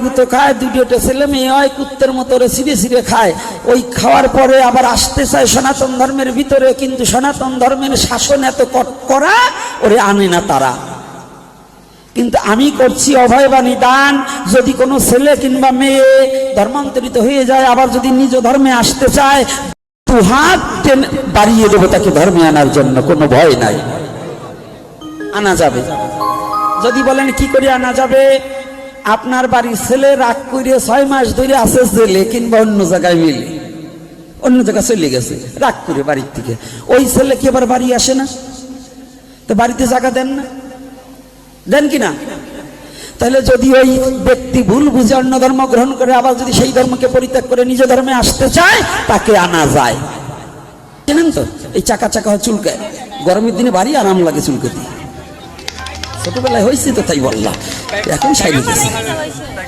গুতো খায়, দুটো ছেলে মেয়ে হয়, কুত্তের মতো ওরা ছিঁড়ে ছিঁড়ে খায়। ওই খাওয়ার পরে আবার আসতে চায় সনাতন ধর্মের ভিতরে, কিন্তু সনাতন ধর্মের শাসন এত করা, ওরে আনে না তারা। কিন্তু আমি করছি অভয়বাণী দান, যদি কোনো ছেলে কিংবা মেয়ে ধর্মান্তরিত হয়ে যায়, আবার যদি নিজ ধর্মে আসতে চায়, দু হাত বাড়িয়ে দেবো তাকে ধর্মে আনার জন্য, কোনো ভয় নাই, আনা যাবে। যদি বলেন কি করে আনা যাবে, আপনার বাড়ির ছেলে রাগ করে 6 মাস ধরে আছে জেলে কিংবা অন্য জায়গায় মিলে, অন্য জায়গায় চলে গেছে রাগ করে বাড়ির থেকে, ওই ছেলে কি আবার বাড়ি আসে না? তো বাড়িতে জায়গা দেন না, দেন কিনা? তাহলে যদি ওই ব্যক্তি ভুল বুঝে অন্য ধর্ম গ্রহণ করে, আবার যদি সেই ধর্মকে পরিত্যাগ করে নিজ ধর্মে আসতে চায়, তাকে আনা যায়। জানেন তো, এই চাকা চাকা চুলকায়, গরমের দিনে ভারী আরাম লাগে চুলকাতে। ছোটবেলায় হয়েছে তো তাই বললাম, এখন সাইড